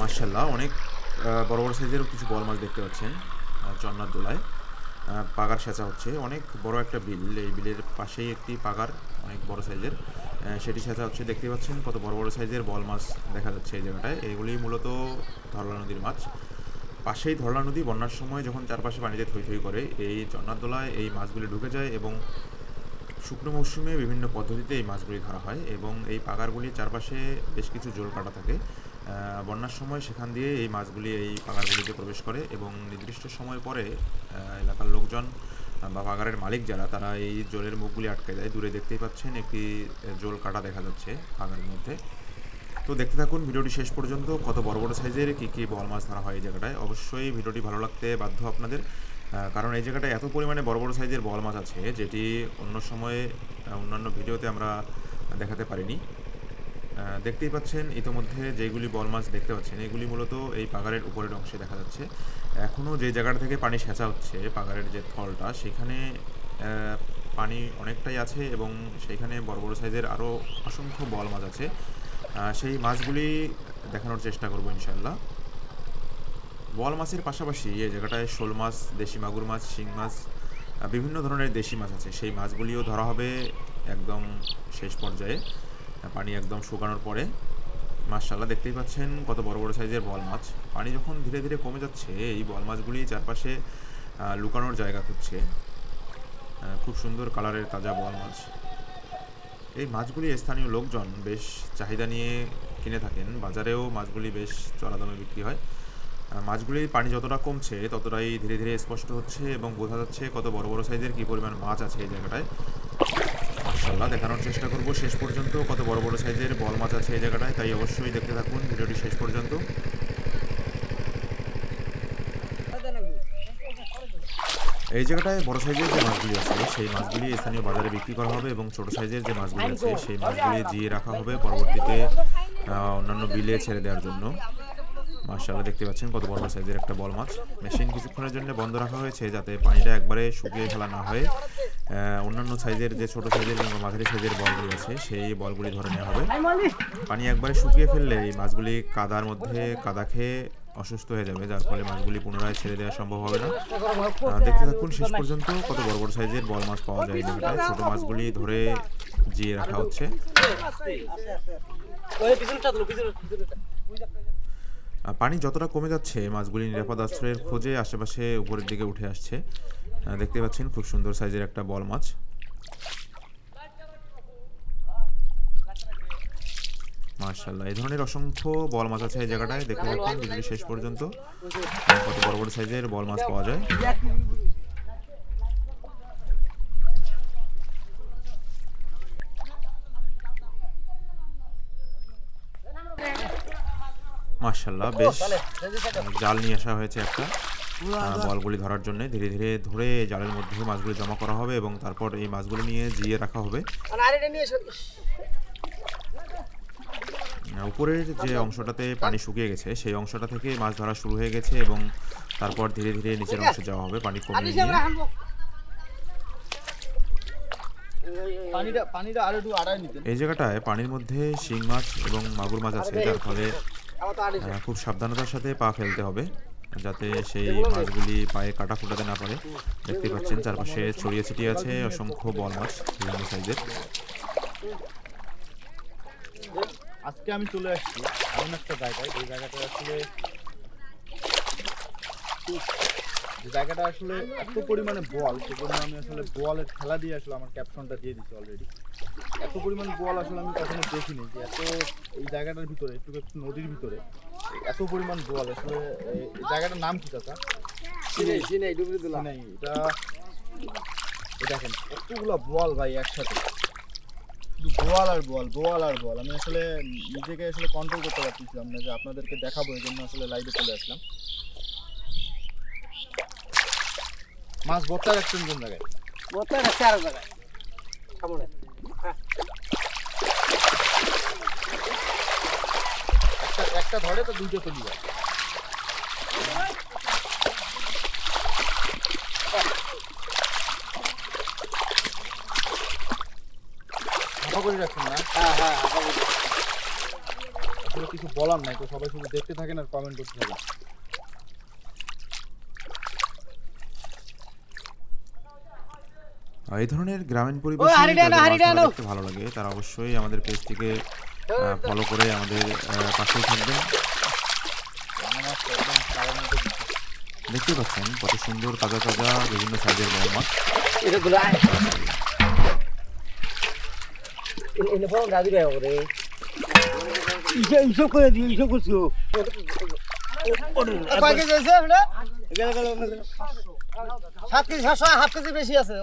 মাশাআল্লাহ অনেক বড় বড় সাইজের কিছু বল মাছ দেখতে পাচ্ছেন চন্নার দোলায়। পাগার সেচা হচ্ছে, অনেক বড় একটা বিল, এই বিলের পাশেই একটি পাগার অনেক বড় সাইজের, সেটি সেচা হচ্ছে। দেখতে পাচ্ছেন কত বড় বড় সাইজের বল মাছ দেখা যাচ্ছে এই জায়গাটায়। এগুলি মূলত ধরলা নদীর মাছ। পাশেই ধরলা নদী, বন্যার সময় যখন চারপাশে পানিতে থই থই করে এই চন্নার দোলায় এই মাছগুলি ঢুকে যায় এবং শুকনো মৌসুমে বিভিন্ন পদ্ধতিতে এই মাছগুলি ধরা হয় এবং এই পাগারগুলির চারপাশে বেশ কিছু জোল কাটা থাকে। বন্যার সময় সেখান দিয়ে এই মাছগুলি এই পাগারগুলিতে প্রবেশ করে এবং নির্দিষ্ট সময় পরে এলাকার লোকজন বা পাগারের মালিক যারা, তারা এই জোলের মুখগুলি আটকে দেয়। দূরে দেখতেই পাচ্ছেন একটি জোল কাটা দেখা যাচ্ছে পাগারের মধ্যে। তো দেখতে থাকুন ভিডিওটি শেষ পর্যন্ত, কত বড় বড় সাইজের কী কী বল মাছ ধরা হয় এই জায়গাটায়। অবশ্যই ভিডিওটি ভালো লাগতে বাধ্য আপনাদের, কারণ এই জায়গাটায় এত পরিমাণে বড় বড় সাইজের বল মাছ আছে যেটি অন্য সময়ে অন্যান্য ভিডিওতে আমরা দেখাতে পারিনি। দেখতেই পাচ্ছেন ইতোমধ্যে যেগুলি বল মাছ দেখতে পাচ্ছেন এগুলি মূলত এই পাগারের উপরের অংশে দেখা যাচ্ছে। এখনও যে জায়গাটা থেকে পানি সেচা হচ্ছে, পাগারের যে থলটা, সেখানে পানি অনেকটাই আছে এবং সেইখানে বড় বড় সাইজের আরও অসংখ্য বল মাছ আছে। সেই মাছগুলি দেখানোর চেষ্টা করবো ইনশাল্লাহ। বল মাছের পাশাপাশি এই জায়গাটায় শোল মাছ, দেশি মাগুর মাছ, শিং মাছ, বিভিন্ন ধরনের দেশি মাছ আছে। সেই মাছগুলিও ধরা হবে একদম শেষ পর্যায়ে, পানি একদম শুকানোর পরে। মাশাআল্লাহ দেখতেই পাচ্ছেন কত বড় বড় সাইজের বল মাছ। পানি যখন ধীরে ধীরে কমে যাচ্ছে এই বল মাছগুলি চারপাশে লুকানোর জায়গা খুঁজছে। খুব সুন্দর কালারের তাজা বল মাছ। এই মাছগুলি স্থানীয় লোকজন বেশ চাহিদা নিয়ে কিনে থাকেন, বাজারেও মাছগুলি বেশ চড়া দামে বিক্রি হয়। মাছগুলির পানি যতটা কমছে ততটাই ধীরে ধীরে স্পষ্ট হচ্ছে এবং বোঝা যাচ্ছে কত বড় বড় সাইজের কী পরিমাণ মাছ আছে এই জায়গাটায়। মাশাআল্লাহ দেখানোর চেষ্টা করব শেষ পর্যন্ত কত বড় বড় সাইজের বল মাছ আছে এই জায়গাটায়, তাই অবশ্যই দেখতে থাকুন ভিডিওটি শেষ পর্যন্ত। এই জায়গাটায় বড় সাইজের যে মাছগুলি আছে সেই মাছগুলি স্থানীয় বাজারে বিক্রি করা হবে এবং ছোট সাইজের যে মাছগুলি আছে সেই মাছগুলি জিয়ে রাখা হবে পরবর্তীতে অন্যান্য বিলে ছেড়ে দেওয়ার জন্য। মাশাআল্লাহ দেখতে পাচ্ছেন কত বড় সাইজের একটা বল মাছ। মেশিন কিছুক্ষণের জন্য বন্ধ রাখা হয়েছে যাতে পানিটা একবারে শুকিয়ে ফেলা না হয়। অন্যান্য সাইজের যে ছোট সাইজের কিংবা মাঝারি সাইজের বলগুলি আছে সেই বলগুলি ধরে নেওয়া হবে। পানি একবারে শুকিয়ে ফেললে এই মাছগুলি কাদার মধ্যে কাদা খেয়ে অসুস্থ হয়ে যাবে, যার ফলে মাছগুলি পুনরায় ছেড়ে দেওয়া সম্ভব হবে না। দেখতে থাকুন শেষ পর্যন্ত কত বড় বড় সাইজের বল মাছ পাওয়া যায় এই জায়গাটায়। ছোট মাছগুলি ধরে জিয়ে রাখা হচ্ছে। পানি যতটা কমে যাচ্ছে মাছগুলি নিরাপদ আশ্রয়ের খোঁজে আশেপাশে উপরের দিকে উঠে আসছে। দেখতে পাচ্ছেন খুব সুন্দর সাইজের একটা বল মাছ। মাশাআল্লাহ এই ধরনের অসংখ্য বল মাছ আছে এই জায়গাটায়। দেখতে থাকুন ভিডিওটি শেষ পর্যন্ত কত বড় বড় সাইজের বল মাছ পাওয়া যায়। মাশাআল্লাহ বেশ জাল নিয়ে আসা হয়েছে একটা বলগুলি ধরার জন্য। ধীরে ধীরে ধরে জালের মধ্যে মাছগুলি জমা করা হবে এবং তারপর এই মাছগুলি নিয়ে জিয়ে রাখা হবে। উপরের যে অংশটাতে পানি শুকিয়ে গেছে সেই অংশটা থেকে মাছ ধরা শুরু হয়ে গেছে এবং তারপর ধীরে ধীরে নিচের অংশে যাওয়া হবে পানি কমিয়ে নিয়ে। এই জায়গাটায় পানির মধ্যে শিং মাছ এবং মাগুর মাছ আছে, যার ফলে খুব সাবধানতার সাথে পা ফেলতে হবে যাতে সেই মাছগুলি পায়ে কাটা ফুটাতে না পারে। দেখতে পাচ্ছেন চারপাশে ছড়িয়ে ছিটিয়ে আছে অসংখ্য বল মাছ বিভিন্ন সাইজের। আজকে আমি চলে আসছি এমন একটা জায়গায়, যে জায়গাটা আসলে এত পরিমাণে বল, সেজন্য আমি আসলে বলের খেলা দিয়ে আসলে আমার ক্যাপশনটা দিয়ে দিচ্ছি অলরেডি। এত পরিমাণ বল আসলে আমি কখনো দেখিনি যে এত, এই জায়গাটার ভিতরে একটু নদীর ভিতরে এত পরিমাণ বল। আসলে এই জায়গাটার নাম কি চাচা? এটা দেখেন কতগুলো বল ভাই একসাথে, বোয়াল আর বল, বোয়াল আর বল। আমি আসলে নিজেকে আসলে কন্ট্রোল করতে পারছিলাম না যে আপনাদেরকে দেখাবো, এই জন্য আসলে লাইভে চলে আসলাম। মাছ ভর্তা রাখছেন কোন জায়গায়? ভর্তা রাখছে আরো জায়গায় সামনে। একটা ধরে তো দুটো চলে যায়। হাফা করে রাখছেন না? হ্যাঁ হ্যাঁ হাফা করে। আসলে কিছু বলার নাই, তো সবাই শুধু দেখতে থাকেন আর কমেন্ট করতে থাকেন। এই ধরনের গ্রামীণ পরিবেশে যাদের মাছ ধরা দেখতে ভালো লাগে তারা অবশ্যই আমাদের পেজটিকে ফলো করে আমাদের পাশেই থাকবেন। দেখতে পাচ্ছেন কত সুন্দর তাজা তাজা বিভিন্ন সাইজের বড় মাছ। এগুলো এনে ফোন দাদি ভাই করে ইসব করে দিই, ইসব করছো কয় কেজি আছে? 7 কেজি 700, হাফ কেজি বেশি আছে।